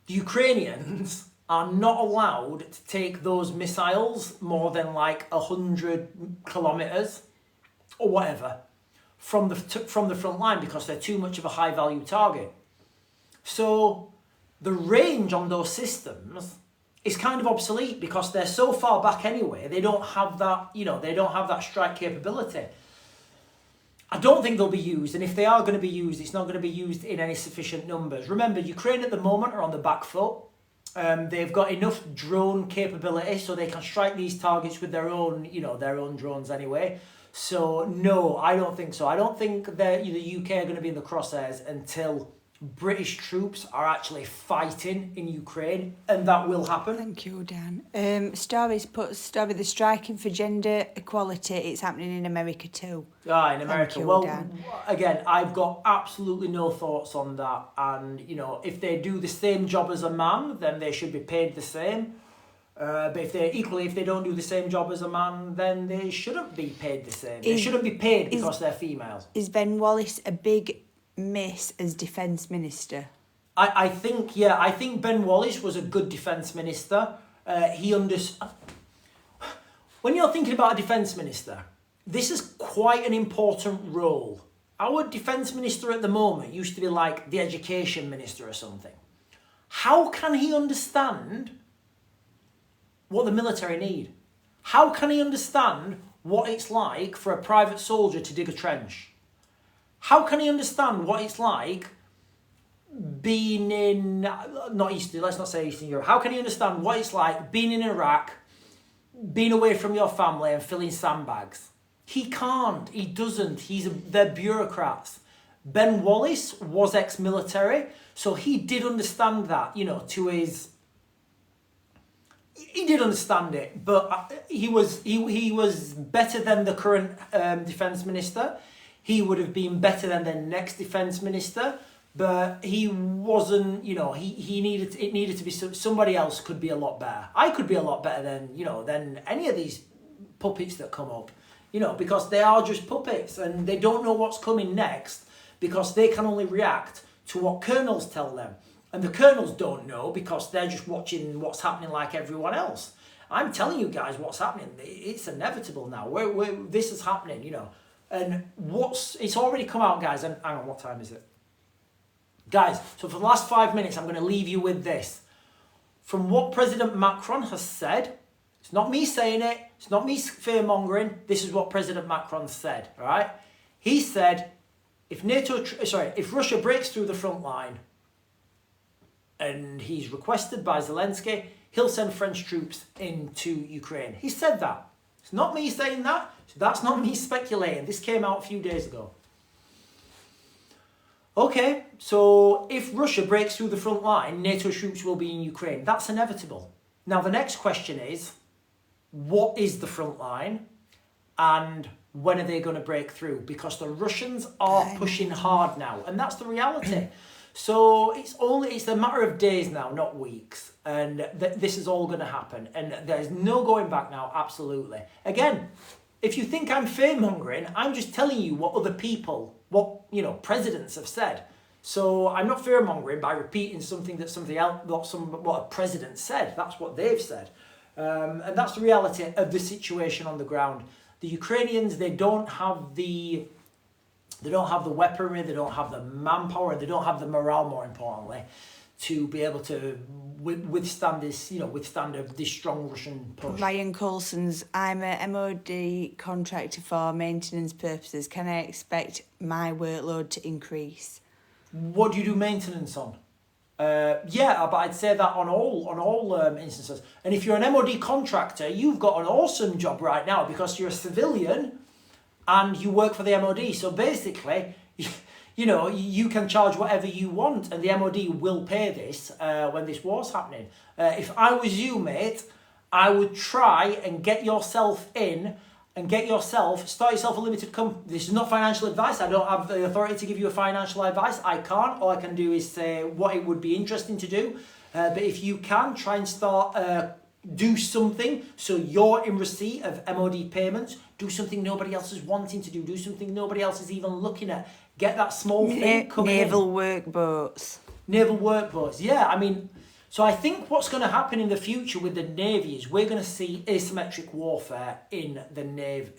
the Ukrainians are not allowed to take those missiles more than like 100 kilometers or whatever from the front line, because they're too much of a high value target. So the range on those systems is kind of obsolete, because they're so far back anyway. They don't have that, they don't have that strike capability. I don't think they'll be used, and if they are going to be used, it's not going to be used in any sufficient numbers. Remember, Ukraine at the moment are on the back foot. They've got enough drone capability so they can strike these targets with their own drones anyway. So no, I don't think so. I don't think that the UK are going to be in the crosshairs until British troops are actually fighting in Ukraine, and that will happen. Thank you, Dan. Stories put the striking for gender equality. It's happening in America too. Ah, in America. Thank you, well, Dan. Again, I've got absolutely no thoughts on that. And if they do the same job as a man, then they should be paid the same. But if they don't do the same job as a man, then they shouldn't be paid the same. They shouldn't be paid because they're females. Is Ben Wallace a big miss as Defence Minister? I think Ben Wallace was a good Defence Minister. When you're thinking about a Defence Minister, this is quite an important role. Our Defence Minister at the moment used to be like the Education Minister or something. How can he understand what the military need? How can he understand what it's like for a private soldier to dig a trench? How can he understand what it's like being in, let's not say Eastern Europe. How can he understand what it's like being in Iraq, being away from your family and filling sandbags? He can't, he doesn't, they're bureaucrats. Ben Wallace was ex-military, so he did understand that, he did understand it, but he was better than the current Defence Minister. He would have been better than the next Defence Minister, but he wasn't, it needed to be, somebody else could be a lot better. I could be a lot better than any of these puppets that come up, because they are just puppets and they don't know what's coming next because they can only react to what colonels tell them. And the colonels don't know because they're just watching what's happening like everyone else. I'm telling you guys what's happening. It's inevitable now. This is happening, And it's already come out, guys. And hang on, what time is it? Guys, so for the last 5 minutes, I'm going to leave you with this. From what President Macron has said, it's not me saying it, it's not me fear-mongering, this is what President Macron said, all right? He said, if Russia breaks through the front line, and he's requested by Zelensky, he'll send French troops into Ukraine. He said that. It's not me saying that. That's not me speculating. This came out a few days ago. Okay, so if Russia breaks through the front line, NATO troops will be in Ukraine. That's inevitable. Now, the next question is, what is the front line? And when are they going to break through? Because the Russians are pushing hard now. And that's the reality. So it's a matter of days now, not weeks. And this is all going to happen. And there's no going back now, absolutely. Again, if you think I'm fear-mongering, I'm just telling you what other people, presidents have said. So I'm not fear-mongering by repeating something that what a president said. That's what they've said. And that's the reality of the situation on the ground. The Ukrainians, they don't have the weaponry, they don't have the manpower, they don't have the morale, more importantly, to be able to withstand this strong Russian push. Ryan Coulson's, I'm a MOD contractor for maintenance purposes. Can I expect my workload to increase? What do you do maintenance on? But I'd say that on all instances. And if you're an MOD contractor, you've got an awesome job right now because you're a civilian and you work for the MOD. So basically, you can charge whatever you want and the MOD will pay this when this war's happening. If I was you, mate, I would try and get yourself in and start yourself a limited company. This is not financial advice. I don't have the authority to give you a financial advice. I can't. All I can do is say what it would be interesting to do. But if you can, try and start, do something so you're in receipt of MOD payments. Do something nobody else is wanting to do. Do something nobody else is even looking at. Get that small thing coming in. Naval workboats. Naval workboats, yeah. So I think what's going to happen in the future with the Navy is we're going to see asymmetric warfare in the Navy,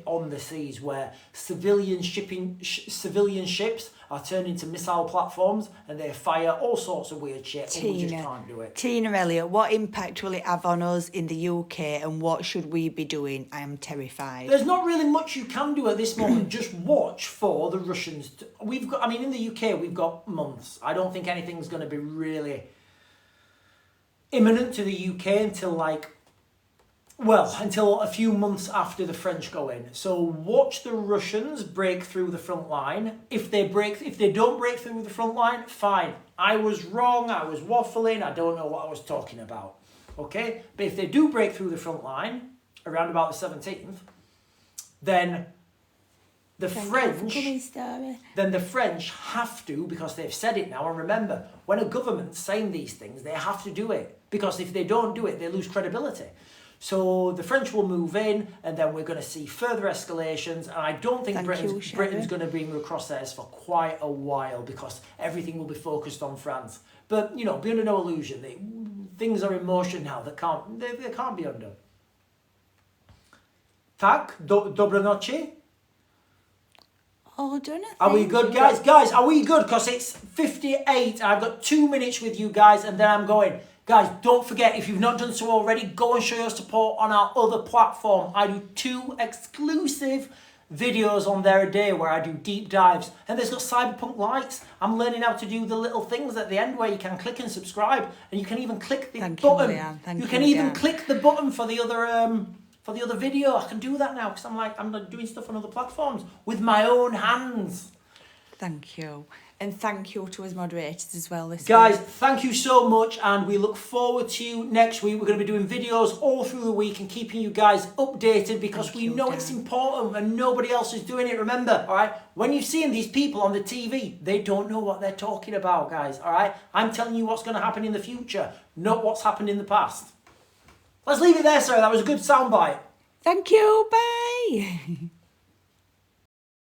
on the seas, where civilian ships are turned into missile platforms and they fire all sorts of weird shit and we just can't do it. Tina Elliott, what impact will it have on us in the UK and what should we be doing? I am terrified. There's not really much you can do at this moment. Just watch for the Russians. In the UK, we've got months. I don't think anything's going to be really imminent to the UK until a few months after the French go in. So watch the Russians break through the front line. If they don't break through the front line, fine. I was wrong, I was waffling, I don't know what I was talking about. Okay? But if they do break through the front line around about the 17th, then The Thank you French, for coming, Starry. then the French have to, because they've said it now, and remember, when a government's saying these things, they have to do it, because if they don't do it, they lose credibility. So the French will move in, and then we're going to see further escalations, and I don't think Britain's going to be in the crosshairs for quite a while, because everything will be focused on France. But, you know, be under no illusion, things are in motion now that they can't be undone. Tak, dobro noche. Oh, don't I Are we good, guys? Guys, are we good? Because it's 58. I've got 2 minutes with you guys, and then I'm going. Guys, don't forget, if you've not done so already, go and show your support on our other platform. I do 2 exclusive videos on there a day where I do deep dives. And there's got Cyberpunk Lights. I'm learning how to do the little things at the end where you can click and subscribe. And you can even click the button. You can even click the button for the other video. I can do that now because I'm doing stuff on other platforms with my own hands. Thank you. And thank you to us moderators as well this Guys, week. thank you so much, and we look forward to you next week. We're going to be doing videos all through the week and keeping you guys updated because we know it's important and nobody else is doing it. Remember, all right, when you're seeing these people on the TV, they don't know what they're talking about, guys, all right? I'm telling you what's going to happen in the future, not what's happened in the past. Let's leave it there, sir. That was a good soundbite. Thank you. Bye.